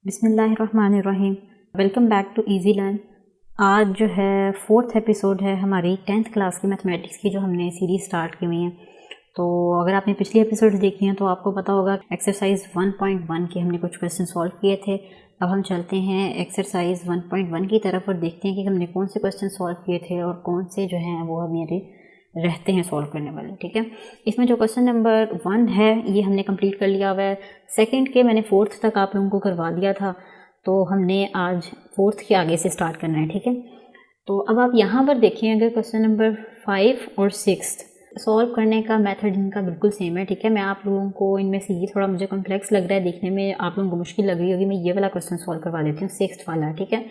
बिस्मिल्लाहिर्रहमानिर्रहीम। Welcome back to easy learn. आज जो है 4th एपिसोड है हमारी 10th क्लास की मैथमेटिक्स की जो हमने सीरीज़ स्टार्ट की हुई है। तो अगर आपने पिछली एपिसोड देखी हैं तो आपको पता होगा एक्सरसाइज 1.1 के हमने कुछ क्वेश्चन सॉल्व किए थे। अब हम चलते हैं एक्सरसाइज 1.1 की तरफ और देखते हैं कि हमने कौन से क्वेश्चन सॉल्व किए थे और कौन से जो हैं वो हमारे रहते हैं सॉल्व करने वाले। ठीक है, इसमें जो क्वेश्चन नंबर 1 है ये हमने कंप्लीट कर लिया हुआ है। सेकंड के मैंने 4th तक आप लोगों को करवा दिया था, तो हमने आज 4th के आगे से स्टार्ट करना है। ठीक है, तो अब आप यहाँ पर देखें, अगर क्वेश्चन नंबर 5 और 6 सॉल्व करने का मेथड इनका बिल्कुल सेम है। ठीक है, मैं आप लोगों को इनमें से ये थोड़ा मुझे कॉम्प्लेक्स लग रहा है, देखने में आप लोगों को मुश्किल लग रही होगी, मैं ये वाला क्वेश्चन सॉल्व करवा देती हूँ, 6th वाला। ठीक है,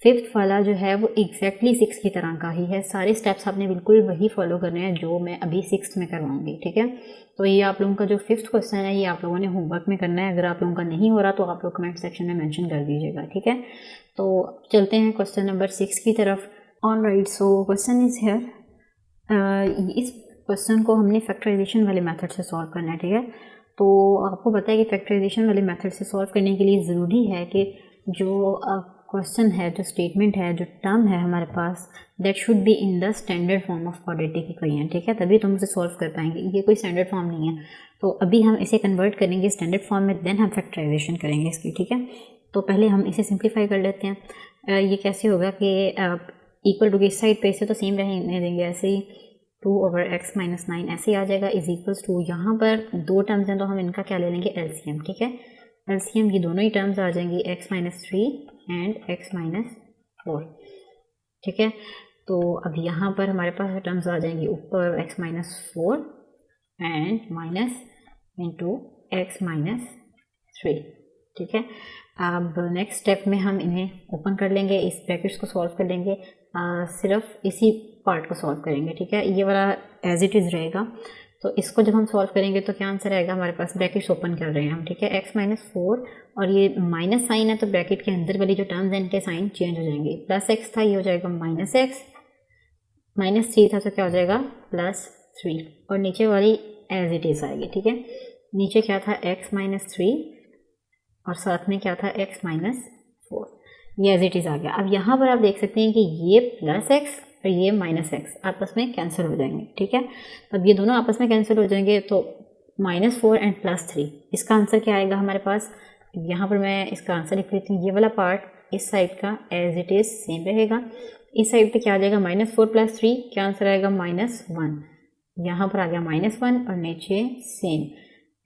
5th वाला जो है वो एग्जैक्टली 6 की तरह का ही है। सारे स्टेप्स आपने बिल्कुल वही फॉलो करने हैं जो मैं अभी 6th में करवाऊंगी। ठीक है, तो ये आप लोगों का जो 5th क्वेश्चन है ये आप लोगों ने होमवर्क में करना है। अगर आप लोगों का नहीं हो रहा तो आप लोग कमेंट सेक्शन में मेंशन कर दीजिएगा। ठीक है, तो चलते हैं क्वेश्चन नंबर 6 की तरफ। All right, so question is here. इस क्वेश्चन को हमने फैक्टराइजेशन वाले मेथड से सॉल्व करना है। ठीक है, तो आपको पता है कि फैक्टराइजेशन वाले मेथड से सॉल्व करने के लिए ज़रूरी है कि जो क्वेश्चन है, जो स्टेटमेंट है, जो टर्म है हमारे पास, that should be in the standard form of quadratic equation. ठीक है, तभी तो हम उसे सॉल्व कर पाएंगे। ये कोई स्टैंडर्ड फॉर्म नहीं है, तो अभी हम इसे कन्वर्ट करेंगे स्टैंडर्ड फॉर्म में, देन हम फैक्टराइजेशन करेंगे इसकी। ठीक है, तो पहले हम इसे सिंप्लीफाई कर लेते हैं। ये कैसे होगा कि इक्वल टू की इस साइड पे इसे तो सेम रहने देंगे, ऐसे ही 2/x - 9 ऐसे आ जाएगा, इज इक्वल्स टू, यहाँ पर दो टर्म्स हैं तो हम इनका क्या ले लेंगे, एलसीएम। ठीक है, एलसीएम, ये दोनों ही टर्म्स आ जाएंगी, x - 3 एंड x - 4। ठीक है, तो अब यहाँ पर हमारे पास टर्म्स आ जाएंगी ऊपर x - 4 and minus into x - 3। ठीक है, अब नेक्स्ट स्टेप में हम इन्हें ओपन कर लेंगे, इस ब्रैकेट्स को सॉल्व कर लेंगे, सिर्फ इसी पार्ट को सॉल्व करेंगे। ठीक है, ये वाला एज इट इज़ रहेगा, तो इसको जब हम सॉल्व करेंगे तो क्या आंसर आएगा हमारे पास, ब्रैकेट्स ओपन कर रहे हैं हम। ठीक है, x - 4 और ये माइनस साइन है तो ब्रैकेट के अंदर वाली जो टर्म्स हैं इनके साइन चेंज हो जाएंगे। +x था, ये हो जाएगा -x, -3 था तो क्या हो जाएगा +3, और नीचे वाली एज इट इज़ आएगी। ठीक है, नीचे क्या था, x - 3 और साथ में क्या था, x - 4, ये एज इट इज़ आ गया। अब यहाँ पर आप देख सकते हैं कि ये +x और ये -x आपस में कैंसिल हो जाएंगे। ठीक है, अब ये दोनों आपस में कैंसिल हो जाएंगे तो -4 एंड +3, इसका आंसर क्या आएगा हमारे पास। यहाँ पर मैं इसका आंसर लिख लेती हूँ, ये वाला पार्ट इस साइड का एज इट इज़ सेम रहेगा, इस साइड पे क्या आ जाएगा, -4 + 3 क्या आंसर आएगा, -1। यहाँ पर आ गया -1 और नीचे सेम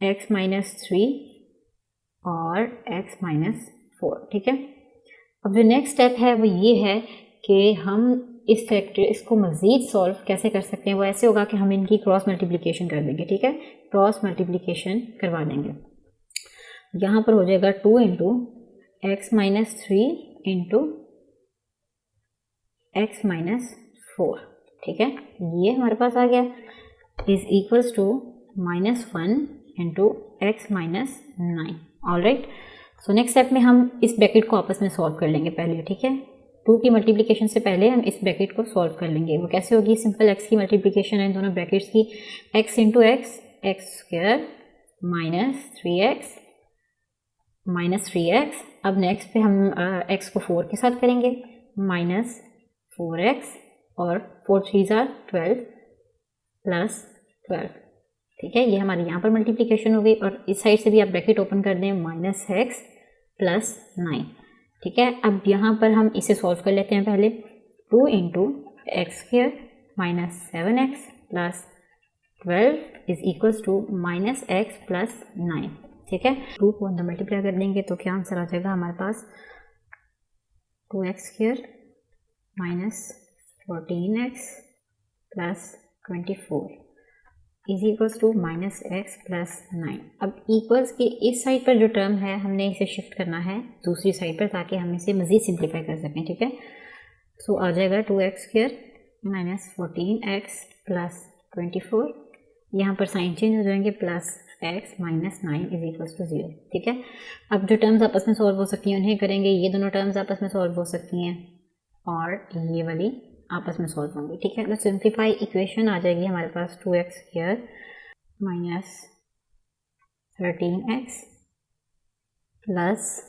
x - 3 और x - 4। ठीक है, अब जो नेक्स्ट स्टेप है वो ये है कि हम इस इसको मज़ीद सॉल्व कैसे कर सकते हैं। वो ऐसे होगा कि हम इनकी क्रॉस मल्टीप्लिकेशन कर देंगे। ठीक है, क्रॉस मल्टीप्लिकेशन करवा देंगे, यहाँ पर हो जाएगा 2 इंटू x - 3 इंटू x - 4। ठीक है, ये हमारे पास आ गया, is equals to -1 into x - 9। All right, so next step में हम इस ब्रैकेट को आपस में सॉल्व कर लेंगे पहले। ठीक है, 2 की मल्टीप्लिकेशन से पहले हम इस ब्रैकेट को सॉल्व कर लेंगे। वो कैसे होगी, सिंपल x की मल्टीप्लिकेशन है इन दोनों ब्रैकेट्स की, x इंटू x² -3x अब नेक्स्ट पे हम x को 4 के साथ करेंगे, -4x और 4 3 12 +12। ठीक है, ये हमारी यहाँ पर मल्टीप्लिकेशन हो गई, और इस साइड से भी आप ब्रैकेट ओपन कर दें, -x + 9। ठीक है, अब यहाँ पर हम इसे सॉल्व कर लेते हैं पहले, 2 into x² -7x + 12 is equals to -x + 9। ठीक है, 2 को अंदर मल्टीप्लाई कर देंगे तो क्या आंसर आ जाएगा हमारे पास, 2x² -14x + 24 is equals to -x + 9। अब इक्वल्स की इस साइड पर जो टर्म है हमने इसे शिफ्ट करना है दूसरी साइड पर, ताकि हम इसे मज़ीद सिंप्लीफाई कर सकें। ठीक है, सो आ जाएगा 2x² -14x + 24, यहाँ पर साइन चेंज हो जाएंगे, +x - 9 इज इक्वल्स टू 0। ठीक है, अब जो टर्म्स आपस में सॉल्व हो सकती हैं उन्हें करेंगे, ये दोनों टर्म्स आपस में सॉल्व हो सकती हैं और ये वाली आपस में सॉल्व होंगी। ठीक है, तो सिंप्लीफाई इक्वेशन आ जाएगी हमारे पास, 2x² -13x +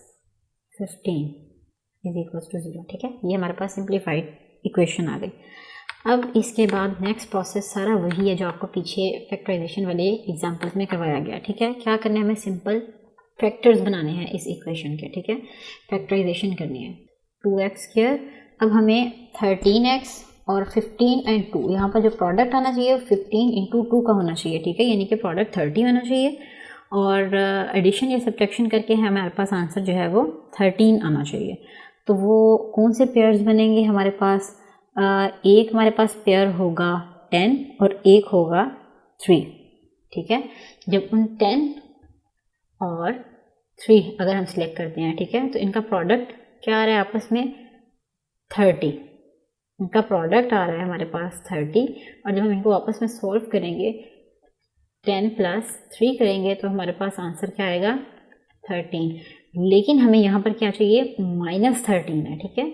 15 is equals to 0। ठीक है, ये हमारे पास सिंप्लीफाइड इक्वेशन आ गई। अब इसके बाद नेक्स्ट प्रोसेस सारा वही है जो आपको पीछे फैक्टराइजेशन वाले एग्जांपल्स में करवाया गया। ठीक है, क्या करना है, हमें सिंपल फैक्टर्स बनाने हैं इस इक्वेशन के। ठीक है, फैक्टराइजेशन करनी है। 2x², अब हमें 13x और 15 एंड 2, यहाँ पर जो प्रोडक्ट आना चाहिए वो 15 इंटू 2 का होना चाहिए। ठीक है, यानी कि प्रोडक्ट 30 होना चाहिए और एडिशन या सब्ट्रैक्शन करके हमारे पास आंसर जो है वो 13 आना चाहिए। तो वो कौन से पेयर्स बनेंगे हमारे पास? एक हमारे पास पेयर होगा 10 और एक होगा 3। ठीक है, जब उन 10 और 3 अगर हम सिलेक्ट करते हैं, ठीक है, तो इनका प्रोडक्ट क्या आ रहा है आपस में? 30। इनका प्रोडक्ट आ रहा है हमारे पास 30 और जब हम इनको आपस में सॉल्व करेंगे 10 प्लस 3 करेंगे तो हमारे पास आंसर क्या आएगा? 13। लेकिन हमें यहाँ पर क्या चाहिए? -13 है। ठीक है,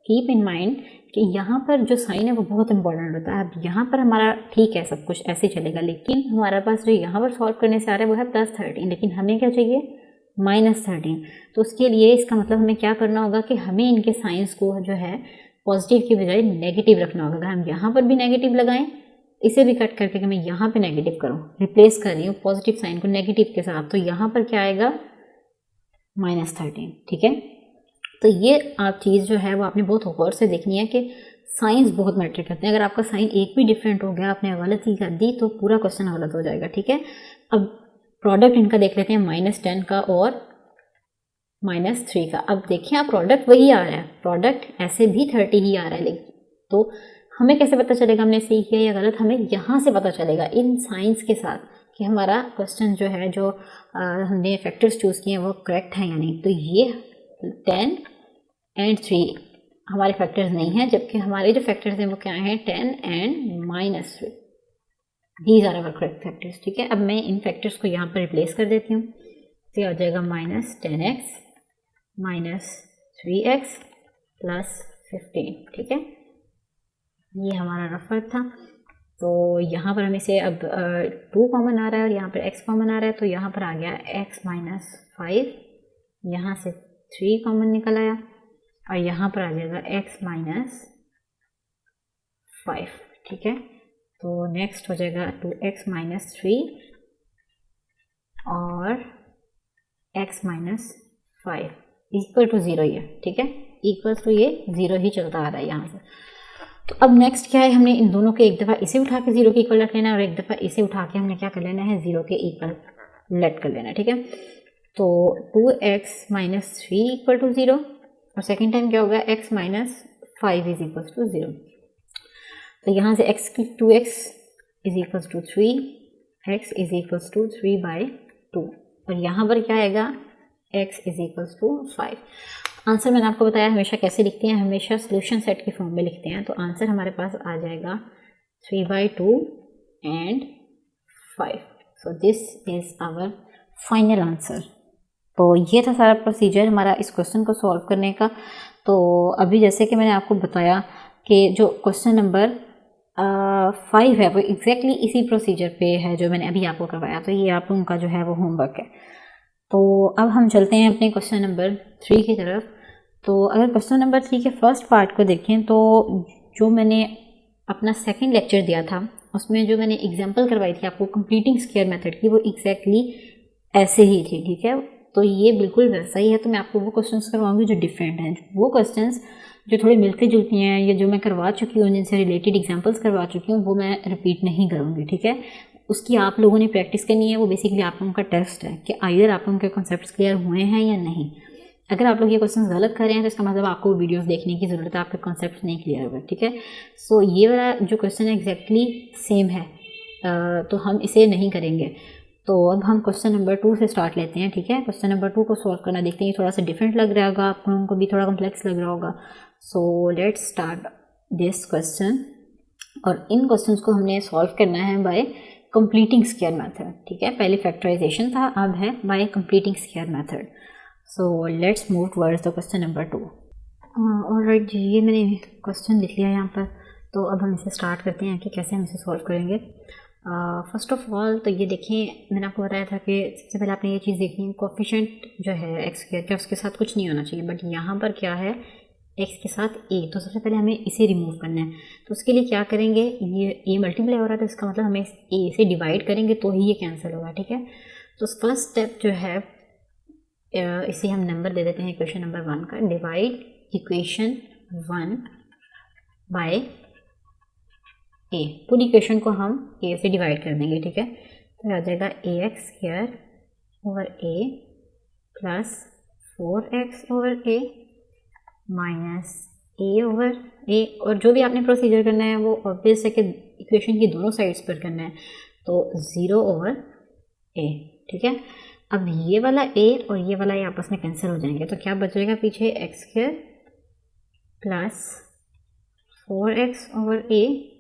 कीप इन माइंड कि यहाँ पर जो साइन है वो बहुत इंपॉर्टेंट होता है। अब यहाँ पर हमारा ठीक है, सब कुछ ऐसे चलेगा, लेकिन हमारे पास जो यहाँ पर सॉल्व करने से आ रहा है वो है +13, लेकिन हमें क्या चाहिए? -13। तो उसके लिए इसका मतलब हमें क्या करना होगा कि हमें इनके साइंस को जो है पॉजिटिव की बजाय नेगेटिव रखना होगा। अगर हम यहाँ पर भी नेगेटिव लगाएं, इसे भी कट करके मैं यहाँ पे नेगेटिव करूँ, रिप्लेस कर रही हूँ पॉजिटिव साइन को नेगेटिव के साथ, तो यहाँ पर क्या आएगा? -13। ठीक है, तो ये आप चीज़ जो है वो आपने बहुत गौर से देखनी है कि साइंस बहुत मैटर करते हैं। अगर आपका साइन एक भी डिफरेंट हो गया, आपने गलत ही कर दी, तो पूरा क्वेश्चन गलत हो जाएगा। ठीक है, अब प्रोडक्ट इनका देख लेते हैं, -10 का और -3 का। अब देखिए आप, प्रोडक्ट वही आ रहा है, प्रोडक्ट ऐसे भी 30 ही आ रहा है, लेकिन तो हमें कैसे पता चलेगा हमने सही किया या गलत? हमें यहाँ से पता चलेगा इन साइंस के साथ कि हमारा क्वेश्चन जो है, जो हमने फैक्टर्स चूज़ किए हैं वो करेक्ट है या नहीं। तो ये 10 एंड 3 हमारे फैक्टर्स नहीं हैं, जबकि हमारे जो फैक्टर्स हैं वो क्या हैं? 10 and -3। These are our correct factors. ठीक है, अब मैं इन फैक्टर्स को यहाँ पर रिप्लेस कर देती हूँ, तो ये आ जाएगा -10x -3x +15। ठीक है, ये हमारा रफ वर्क था। तो यहाँ पर हमें से अब 2 कॉमन आ रहा है और यहाँ पर x कॉमन आ रहा है, तो यहाँ पर आ गया x -5, यहाँ से 3 कॉमन निकल आया और यहाँ पर आ जाएगा x -5। ठीक है, तो नेक्स्ट हो जाएगा 2x -3 और x -5 इक्वल टू 0 ही है। ठीक है, इक्वल टू ये 0 ही चलता आ रहा है यहाँ से। तो अब नेक्स्ट क्या है, हमने इन दोनों के एक दफ़ा इसे उठा के 0 के इक्वल रख लेना है और एक दफ़ा इसे उठा के हमने क्या कर लेना है? 0 के इक्वल लेट कर लेना है। ठीक है, तो 2x -3 इक्वल टू 0 और सेकेंड टाइम क्या होगा? x -5 is equal to 0। तो यहाँ से 2x is equal to 3, x is equal to 3/2 और यहाँ पर क्या आएगा? x is equal to 5। Answer मैंने आपको बताया हमेशा कैसे लिखते हैं, हमेशा सोल्यूशन सेट की फॉर्म में लिखते हैं। तो आंसर हमारे पास आ जाएगा 3/2 and 5। So this is our final answer. तो ये था सारा प्रोसीजर हमारा इस क्वेश्चन को सॉल्व करने का। तो अभी जैसे कि मैंने आपको बताया कि जो क्वेश्चन नंबर 5 है वो एग्जैक्टली इसी प्रोसीजर पे है जो मैंने अभी आपको करवाया। तो ये आप उनका जो है वो होमवर्क है। तो अब हम चलते हैं अपने क्वेश्चन नंबर 3 की तरफ। तो अगर क्वेश्चन नंबर 3 के फर्स्ट पार्ट को देखें तो जो मैंने अपना सेकंड लेक्चर दिया था उसमें जो मैंने एग्जांपल करवाई थी आपको कंप्लीटिंग स्क्वायर मेथड की, वो एग्जैक्टली ऐसे ही थी। ठीक है, तो ये बिल्कुल वैसा ही है। तो मैं आपको वो क्वेश्चंस करवाऊंगी जो डिफरेंट हैं, वो क्वेश्चंस जो थोड़े मिलते जुलती हैं या जो मैं करवा चुकी हूँ, जिनसे रिलेटेड एग्जांपल्स करवा चुकी हूँ, वो मैं रिपीट नहीं करूँगी। ठीक है, उसकी आप लोगों ने प्रैक्टिस करनी है। वो बेसिकली आप लोगों का टेस्ट है कि आइदर आप लोगों के कॉन्सेप्ट्स क्लियर हुए हैं या नहीं। अगर आप लोग ये क्वेश्चन गलत कर रहे हैं तो इसका मतलब आपको वीडियोस देखने की ज़रूरत है, आपके कॉन्सेप्ट्स नहीं क्लियर हुए। ठीक है, सो ये वाला जो क्वेश्चन है एग्जैक्टली सेम है, तो हम इसे नहीं करेंगे। तो अब हम क्वेश्चन नंबर 2 से स्टार्ट लेते हैं। ठीक है, क्वेश्चन नंबर 2 को सॉल्व करना देखते हैं। थोड़ा सा डिफरेंट लग रहा होगा आप लोगों को भी, थोड़ा कॉम्प्लेक्स लग रहा होगा। So let's start this question. और इन क्वेश्चंस को हमने सॉल्व करना है बाय कंप्लीटिंग स्क्वायर मेथड। ठीक है, पहले फैक्टराइजेशन था, अब है by completing square method. So let's move towards the question number 2। Alright ji, ये मैंने क्वेश्चन लिख लिया यहाँ पर। तो अब हम इसे स्टार्ट करते हैं कि कैसे हम इसे सॉल्व करेंगे। फर्स्ट ऑफ ऑल तो ये देखें, मैंने आपको बताया था कि सबसे पहले आपने ये चीज़ देखनी है, कोफिशिएंट जो है एक्स स्क्वायर का उसके साथ कुछ नहीं होना चाहिए, बट यहाँ पर क्या है एक्स के साथ ए, तो सबसे पहले हमें इसे रिमूव करना है। तो उसके लिए क्या करेंगे, ये मल्टीप्लाई हो रहा है तो इसका मतलब हमें ए से डिवाइड करेंगे तो ही ये कैंसिल होगा, ठीक है। तो फर्स्ट स्टेप जो है इसे हम नंबर दे देते हैं इक्वेशन नंबर 1 का, डिवाइड इक्वेशन 1 बाय ए, पूरी इक्वेशन को हम ए से डिवाइड कर देंगे, ठीक है। तो आ जाएगा ए x square over A plus 4x over A minus A over ए, और जो भी आपने प्रोसीजर करना है वो ऑब्वियस है कि इक्वेशन की दोनों साइड्स पर करना है, तो 0 ओवर ए, ठीक है। अब ये वाला ए और ये वाला ए आपस में कैंसिल हो जाएंगे, तो क्या बचेगा पीछे x square plus 4x over A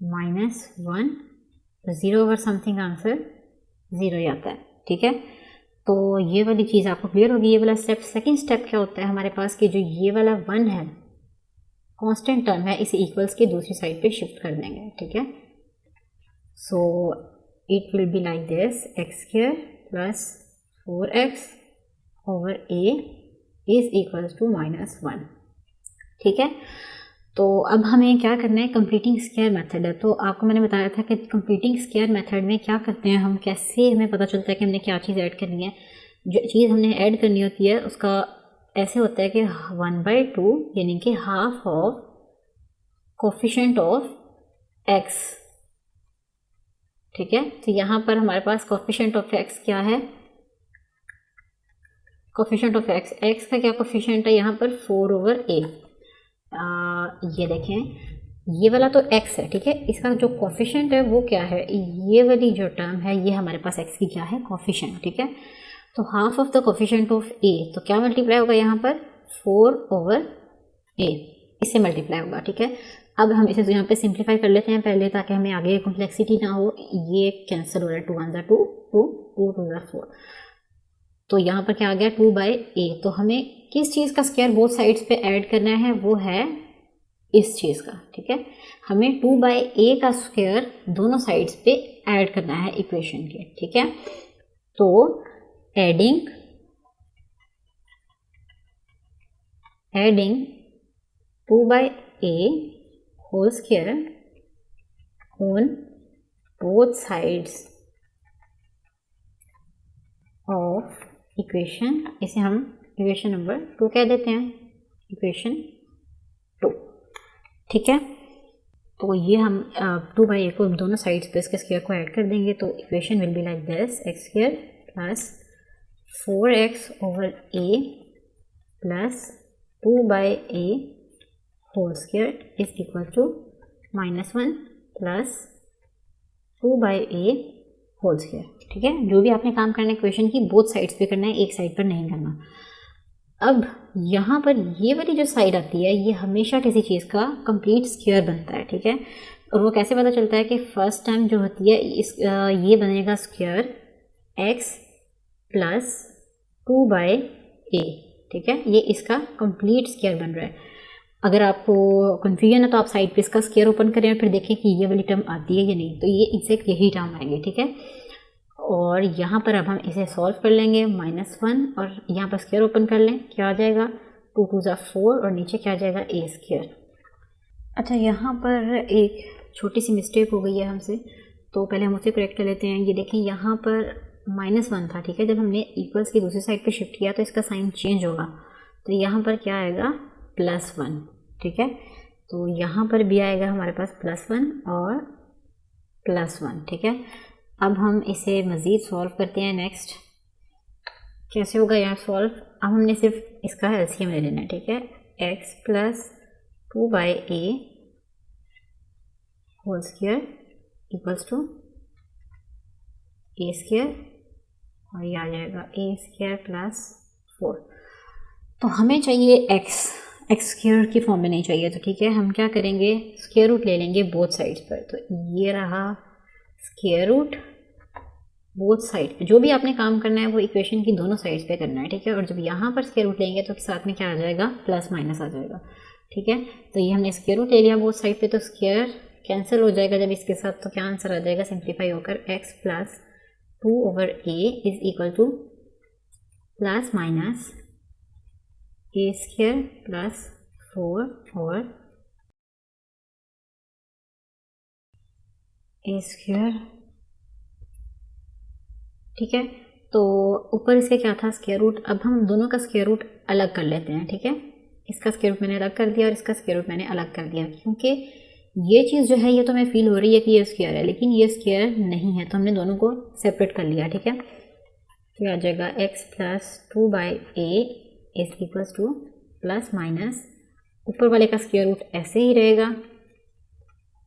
minus 1, 0 over something, answer 0 ही आता है, ठीक है। तो ये वाली चीज़ आपको क्लियर होगी, ये वाला स्टेप। सेकंड स्टेप क्या होता है हमारे पास कि जो ये वाला 1 है कांस्टेंट टर्म है, इसे इक्वल्स के दूसरी साइड पे शिफ्ट कर देंगे, ठीक है। So it will be like this, x square plus 4x over A is equals to -1, ठीक है। तो अब हमें क्या करना है, कंप्लीटिंग स्क्वायर मेथड है। तो आपको मैंने बताया था कि कंप्लीटिंग स्क्वायर मेथड में क्या करते हैं हम, कैसे हमें पता चलता है कि हमने क्या चीज़ ऐड करनी है। जो चीज़ हमने ऐड करनी होती है उसका ऐसे होता है कि 1/2 यानी कि half of coefficient of x, ठीक है। तो यहाँ पर हमारे पास कोफिशिएंट ऑफ एक्स क्या है, कोफिशिएंट ऑफ एक्स, एक्स का क्या कोफिशिएंट है यहाँ पर 4 ओवर ए। ये देखें ये वाला तो x है, ठीक है, इसका जो कोफिशिएंट है वो क्या है, ये वाली जो टर्म है ये हमारे पास x की क्या है, कोफिशिएंट, ठीक है। तो half of the coefficient of a, तो क्या मल्टीप्लाई होगा यहाँ पर 4 ओवर a, इससे मल्टीप्लाई होगा, ठीक है। अब हम इसे यहाँ पे सिंप्लीफाई कर लेते हैं पहले, ताकि हमें आगे कॉम्प्लेक्सिटी ना हो। ये कैंसिल हो रहा है, 2 1 2 2 2 2 4, तो यहाँ पर क्या आ गया 2/a। तो हमें किस चीज़ का स्क्वायर बोथ साइड्स पे ऐड करना है, वो है इस चीज़ का, ठीक है। हमें 2/a का स्क्वायर दोनों साइड्स पे ऐड करना है इक्वेशन के, ठीक है। तो adding 2/a whole square on both sides of equation, इसे हम इक्वेशन नंबर 2 कह देते हैं, इक्वेशन 2, ठीक है। तो ये हम 2/a को दोनों साइड्स पे इसके स्क्वायर को ऐड कर देंगे, तो equation will be like this, x square plus 4x over a plus 2/a whole square is equal to -1 plus 2/a whole square, ठीक है। जो भी आपने काम करना है इक्वेशन की बोथ साइड्स पे करना है, एक साइड पर नहीं करना। अब यहाँ पर ये वाली जो साइड आती है ये हमेशा किसी चीज़ का कंप्लीट स्क्वायर बनता है, ठीक है। और वो कैसे पता चलता है कि फर्स्ट टाइम जो होती है ये बनेगा स्क्वायर x प्लस 2/a, ठीक है। ये इसका कंप्लीट स्क्वायर बन रहा है। अगर आपको कन्फ्यूजन है तो आप साइड पे इसका स्क्वायर ओपन करें और फिर देखें कि ये वाली टर्म आती है या नहीं, तो ये एग्जैक्ट यही टर्म आएंगे, ठीक है। और यहाँ पर अब हम इसे सॉल्व कर लेंगे, -1, और यहाँ पर स्क्वायर ओपन कर लें, क्या आ जाएगा 2 2 4, और नीचे क्या आ जाएगा a स्क्वायर। अच्छा, यहाँ पर एक छोटी सी मिस्टेक हो गई है हमसे, तो पहले हम उसे करेक्ट कर लेते हैं। ये देखें यहाँ पर -1 था, ठीक है। जब हमने इक्वल्स की दूसरी साइड पे शिफ्ट किया तो इसका साइन चेंज होगा, तो यहाँ पर क्या आएगा +1, ठीक है। तो यहाँ पर भी आएगा हमारे पास +1 और +1, ठीक है। अब हम इसे मज़ीद सॉल्व करते हैं। नेक्स्ट कैसे होगा यहाँ सॉल्व, अब हमने सिर्फ इसका एलसीएम ले लेना है, ठीक है। x plus 2/a whole square equals to a square, और ये आ जाएगा a स्क्वायर प्लस 4। तो हमें चाहिए x स्क्वायर की फॉर्म में नहीं चाहिए, तो ठीक है, हम क्या करेंगे, स्क्वायर रूट ले लेंगे बोथ साइड्स पर। तो ये रहा स्क्वायर रूट बोथ साइड, जो भी आपने काम करना है वो इक्वेशन की दोनों साइड्स पे करना है, ठीक है। और जब यहाँ पर स्क्वायर रूट लेंगे तो साथ में क्या आ जाएगा, प्लस माइनस आ जाएगा, ठीक है। तो ये हमने स्क्वायर रूट ले लिया बोथ साइड पे, तो स्क्वायर कैंसिल हो जाएगा जब इसके साथ, तो क्या आंसर आ जाएगा सिंप्लीफाई होकर x plus 2/a is equal two plus minus a square plus 4 और a स्क्वायर। ठीक है, तो ऊपर इसके क्या था स्क्वायर रूट, अब हम दोनों का स्क्वायर रूट अलग कर लेते हैं। ठीक है, इसका स्क्वायर रूट मैंने अलग कर दिया और इसका स्क्वायर रूट मैंने अलग कर दिया, क्योंकि ये चीज़ जो है ये तो हमें फील हो रही है कि ये स्क्वायर है, लेकिन ये स्क्वायर नहीं है, तो हमने दोनों को सेपरेट कर लिया। ठीक है, तो आ जाएगा x plus 2/a is equals two plus minus ऊपर वाले का स्क्वायर रूट ऐसे ही रहेगा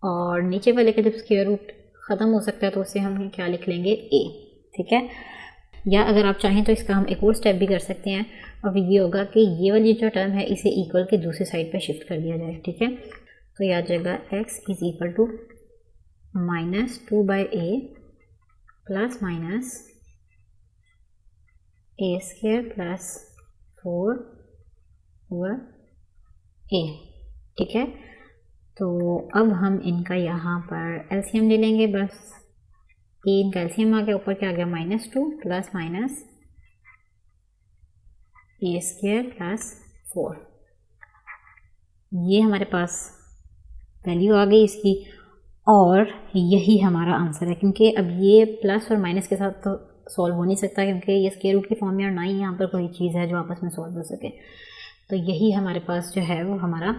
और नीचे वाले का जब स्क्वायर रूट ख़त्म हो सकता है तो उससे हम क्या लिख लेंगे a। ठीक है, या अगर आप चाहें तो इसका हम एक और स्टेप भी कर सकते हैं और ये होगा कि ये वाली जो टर्म है इसे इक्वल के दूसरी साइड पे शिफ्ट कर दिया जाए। ठीक है, तो ये आ जाएगा x is equal to minus 2/a plus minus a square plus 4/a। ठीक है, तो अब हम इनका यहाँ पर एलसीएम ले लेंगे। बस ये इनका एलसीएम आ गया, ऊपर क्या आ गया -2 plus minus a square plus 4। ये हमारे पास वैल्यू आ गई इसकी और यही हमारा आंसर है, क्योंकि अब ये प्लस और माइनस के साथ तो सॉल्व हो नहीं सकता, क्योंकि ये स्क्वायर रूट की फॉर्म में और ना ही यहाँ पर कोई चीज़ है जो आपस में सॉल्व हो सके। तो यही हमारे पास जो है वो हमारा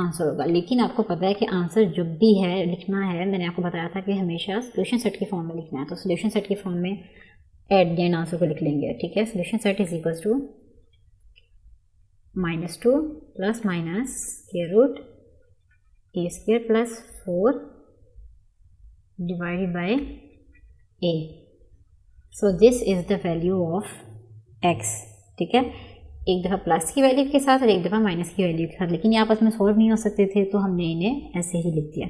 आंसर होगा। लेकिन आपको पता है कि आंसर जो भी है लिखना है, मैंने आपको बताया था कि हमेशा सोल्यूशन सेट की फॉर्म में लिखना है, तो सोल्यूशन सेट की फॉर्म में एट द एंड आंसर को लिख लेंगे। ठीक है, solution set is equals to -2 plus minus square root a square plus 4 divided by a। So this is the value of x। ठीक है, एक दफ़ा प्लस की वैल्यू के साथ और एक दफ़ा माइनस की वैल्यू के साथ, लेकिन ये आपस में सॉल्व नहीं हो सकते थे तो हमने इन्हें ऐसे ही लिख दिया।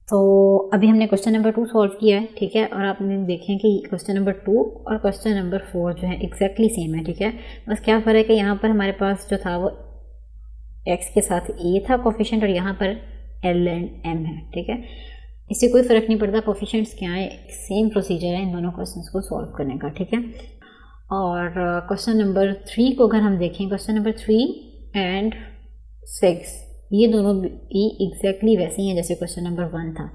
तो अभी हमने क्वेश्चन नंबर 2 सॉल्व किया है। ठीक है, और आपने देखें कि क्वेश्चन नंबर 2 और क्वेश्चन नंबर 4 जो है एग्जैक्टली सेम है। ठीक है, बस क्या फ़र्क है, यहाँ पर हमारे पास जो था वो x के साथ a था कोफिशिएंट और यहाँ पर l एंड m है। ठीक है, इससे कोई फ़र्क नहीं पड़ता, कोफिशिएंट्स क्या है, सेम प्रोसीजर है इन दोनों क्वेश्चंस को सॉल्व करने का। ठीक है, और क्वेश्चन नंबर 3 को अगर हम देखें, क्वेश्चन नंबर 3 एंड 6 ये दोनों भी एग्जैक्टली वैसे ही हैं जैसे क्वेश्चन नंबर 1 था।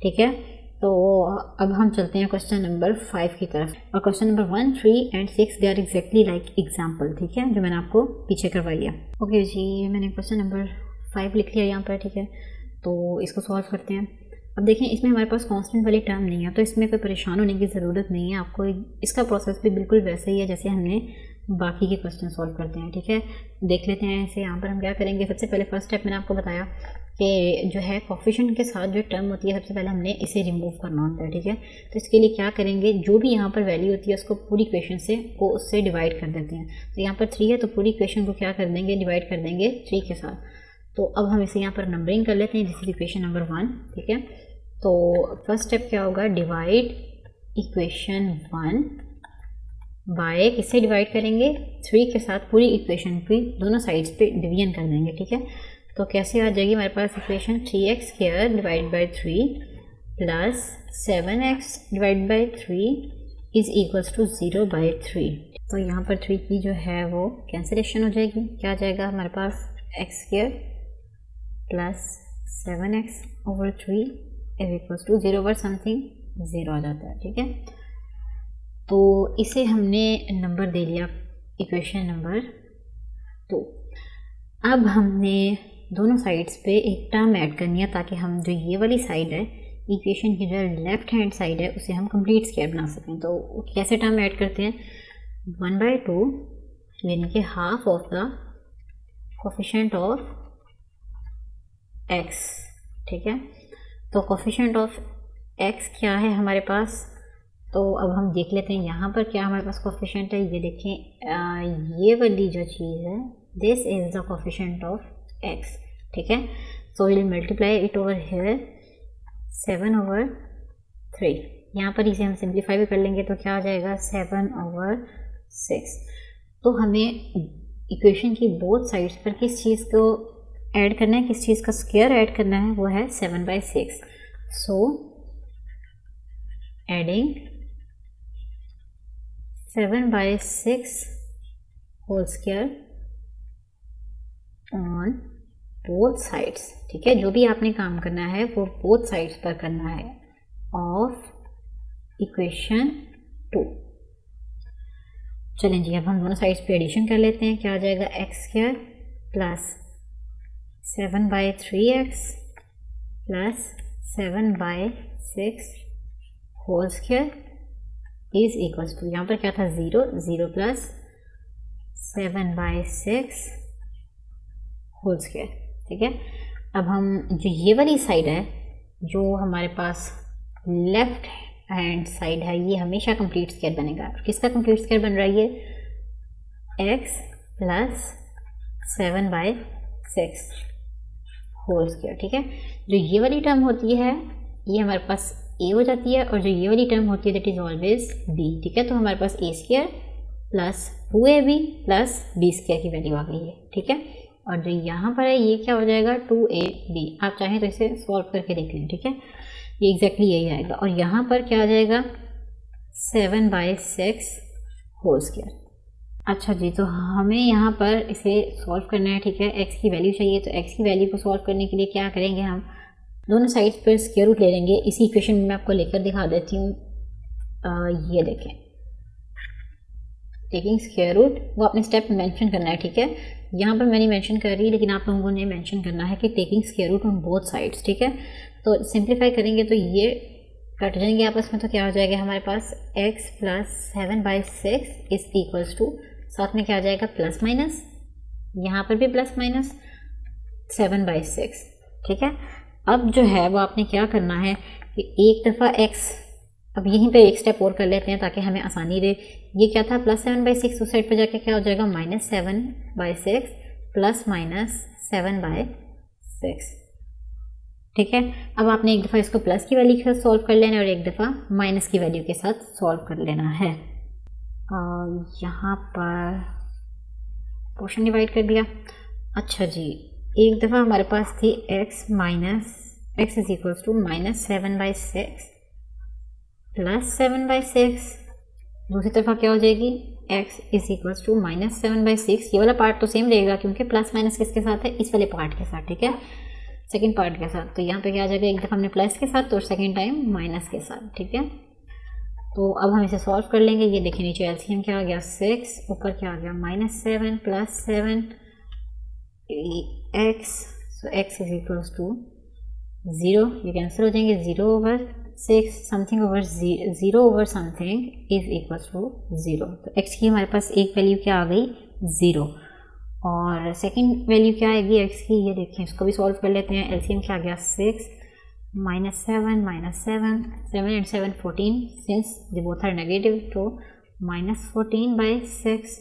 ठीक है, तो अब हम चलते हैं क्वेश्चन नंबर 5 की तरफ, और question number 1, 3 and 6 they are exactly like example. ठीक है, जो मैंने आपको पीछे करवाई है। ओके जी, मैंने क्वेश्चन नंबर 5 लिख लिया यहाँ पर। ठीक है, तो इसको सॉल्व करते हैं। अब देखें, इसमें हमारे पास कांस्टेंट वाली टर्म नहीं है, तो इसमें कोई परेशान होने की ज़रूरत नहीं है। आपको इसका प्रोसेस भी बिल्कुल वैसे ही है जैसे हमने बाकी के क्वेश्चन सॉल्व करते हैं। ठीक है, देख लेते हैं इसे। यहाँ पर हम क्या करेंगे, सबसे पहले फर्स्ट स्टेप मैंने आपको बताया कि जो है कोफिशिएंट के साथ जो टर्म होती है सबसे पहले हमने इसे रिमूव करना होता है। ठीक है, तो इसके लिए क्या करेंगे, जो भी यहाँ पर वैल्यू होती है उसको पूरी इक्वेशन से को उससे डिवाइड कर देते हैं। तो यहाँ पर 3 है तो पूरी इक्वेशन को क्या कर देंगे, डिवाइड कर देंगे 3 के साथ। तो अब हम इसे यहाँ पर नंबरिंग कर लेते हैं, दिस इज इक्वेशन नंबर 1। ठीक है, तो फर्स्ट स्टेप क्या होगा, डिवाइड इक्वेशन 1 बाय, किससे डिवाइड करेंगे, 3 के साथ पूरी इक्वेशन पे दोनों साइड्स पे डिवीजन कर देंगे। ठीक है, तो कैसे आ जाएगी हमारे पास equation, 3x square divide by 3 plus 7x divide by 3 is equals to 0/3। तो यहाँ पर 3 की जो है वो कैंसिलेशन हो जाएगी। क्या आ जाएगा हमारे पास, x square plus 7x over 3 is equals to 0/समथिंग 0 आ जाता है। ठीक है, तो इसे हमने नंबर दे लिया इक्वेशन नंबर 2। अब हमने दोनों साइड्स पे एक टर्म ऐड करनी है ताकि हम जो ये वाली साइड है इक्वेशन की जो लेफ्ट हैंड साइड है उसे हम कंप्लीट स्क्वायर बना सकें। तो कैसे टर्म ऐड करते हैं, 1/2 यानी कि half of the coefficient of x। ठीक है, तो कोफिशिएंट ऑफ x क्या है हमारे पास, तो अब हम देख लेते हैं यहाँ पर क्या हमारे पास कोफिशिएंट है। ये देखें, ये वाली जो चीज़ है, this is the coefficient of x। ठीक है, so will multiply it over here 7/3। यहाँ पर इसे हम सिंप्लीफाई भी कर लेंगे तो क्या आ जाएगा, 7/6। तो हमें इक्वेशन की बोथ साइड्स पर किस चीज़ को ऐड करना है, किस चीज़ का स्क्वायर ऐड करना है, वो है 7/6। So adding 7/6 whole square on both sides. ठीक है, जो भी आपने काम करना है वो बोथ साइड्स पर करना है ऑफ इक्वेशन 2। चलें जी, अब हम दोनों साइड्स पे एडिशन कर लेते हैं। क्या आ जाएगा, x square plus 7/3x plus 7/6 whole square is equals to, यहाँ पर क्या था 0, 0 प्लस 7/6 होल स्क्वायर। ठीक है, अब हम जो ये वाली साइड है, जो हमारे पास लेफ्ट हैंड साइड है, ये हमेशा कंप्लीट स्क्वायर बनेगा। किसका कंप्लीट स्क्वायर बन रहा है, ये x प्लस 7/6 होल स्क्वायर। ठीक है, जो ये वाली टर्म होती है ये हमारे पास a हो जाती है, और जो ये वाली टर्म होती है दैट इज ऑलवेज b। ठीक है, तो हमारे पास a square plus 2ab plus b square की वैल्यू आ गई है। ठीक है, और जो यहाँ पर है ये क्या हो जाएगा, 2ab। आप चाहें तो इसे सॉल्व करके देख लें। ठीक है, ये एग्जैक्टली यही आएगा, और यहाँ पर क्या आ जाएगा 7/6 होल स्क्वायर। अच्छा जी, तो हमें यहाँ पर इसे सॉल्व करना है। ठीक है, x की वैल्यू चाहिए, तो x की वैल्यू को सॉल्व करने के लिए क्या करेंगे, हम दोनों साइड्स पर स्क्वायर रूट ले लेंगे। इसी इक्वेशन में मैं आपको लेकर दिखा देती हूँ। ये देखें, टेकिंग स्क्वायर रूट, वो आपने स्टेप मेंशन करना है। ठीक है, यहाँ पर मैंने मेंशन कर रही है, लेकिन आप लोगों ने मेंशन करना है कि taking square root on both sides. ठीक है, तो सिंप्लीफाई करेंगे तो ये कट जाएंगे आपस में, तो क्या हो जाएगा हमारे पास x plus 7/6 is equals to, साथ में क्या आ जाएगा प्लस माइनस, यहाँ पर भी प्लस माइनस 7/6। ठीक है, अब जो है वो आपने क्या करना है कि एक दफ़ा x, अब यहीं पे एक स्टेप और कर लेते हैं ताकि हमें आसानी रहे। ये क्या था प्लस 7/6, उस साइड पर जाके क्या हो जाएगा माइनस 7/6 प्लस माइनस 7/6। ठीक है, अब आपने एक दफ़ा इसको प्लस की वैल्यू के साथ सॉल्व कर लेना है और एक दफ़ा माइनस की वैल्यू के साथ सॉल्व कर लेना है। यहाँ पर पोर्शन डिवाइड कर दिया। अच्छा जी, एक दफ़ा हमारे पास थी x is equals to minus 7/6 plus 7/6, दूसरी तरफा क्या हो जाएगी x is equals to minus 7/6। ये वाला पार्ट तो सेम रहेगा क्योंकि प्लस माइनस किसके साथ है, इस वाले पार्ट के साथ। ठीक है, सेकेंड पार्ट के साथ, तो यहाँ पे क्या आ जाएगा, एक दफ़ा हमने प्लस के साथ और सेकेंड टाइम माइनस के साथ। ठीक है, तो अब हम इसे सॉल्व कर लेंगे। ये देखिए नीचे एलसीएम क्या आ गया 6, ऊपर क्या आ गया -7 plus 7 x, so x is equals to 0, ये कैंसिल हो जाएंगे, 0/6 something over 0 over something is equals to 0। तो x की हमारे पास एक वैल्यू क्या आ गई 0, और सेकंड वैल्यू क्या आएगी x की, ये देखिए इसको भी सॉल्व कर लेते हैं। एलसीएम क्या आ गया 6 -7 7 and 7 14, since they both are negative तो -14/6,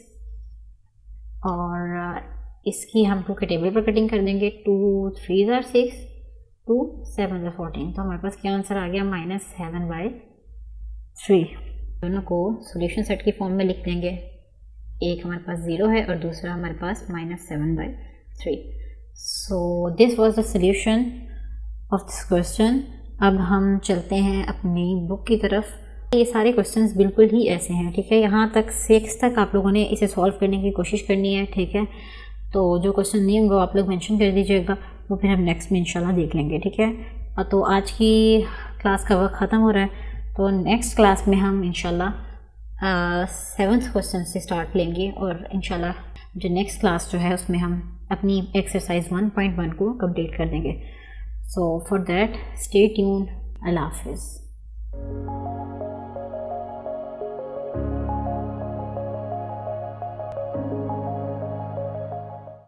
और इसकी हम 2 के टेबल पर कटिंग कर देंगे। 2 3s are 6, 2 7s are 14, तो हमारे पास क्या आंसर आ गया -7/3। दोनों को सॉल्यूशन सेट की फॉर्म में लिख देंगे, एक हमारे पास 0 है और दूसरा हमारे पास -7/3। So this was the solution of this question. अब हम चलते हैं अपनी बुक की तरफ। ये सारे क्वेश्चंस बिल्कुल ही ऐसे हैं। ठीक है, यहाँ तक 6 तक आप लोगों ने इसे सॉल्व करने की कोशिश करनी है। ठीक है, तो जो क्वेश्चन नहीं होंगे आप लोग मेंशन कर दीजिएगा, वो फिर हम नेक्स्ट में इंशाल्लाह देख लेंगे। ठीक है, तो आज की क्लास का वक्त ख़त्म हो रहा है, तो नेक्स्ट क्लास में हम इंशाल्लाह 7th क्वेश्चन से स्टार्ट लेंगे, और इंशाल्लाह जो नेक्स्ट क्लास जो है उसमें हम अपनी एक्सरसाइज 1.1 को कंप्लीट कर देंगे। So for that, stay tuned. Allah Hafiz.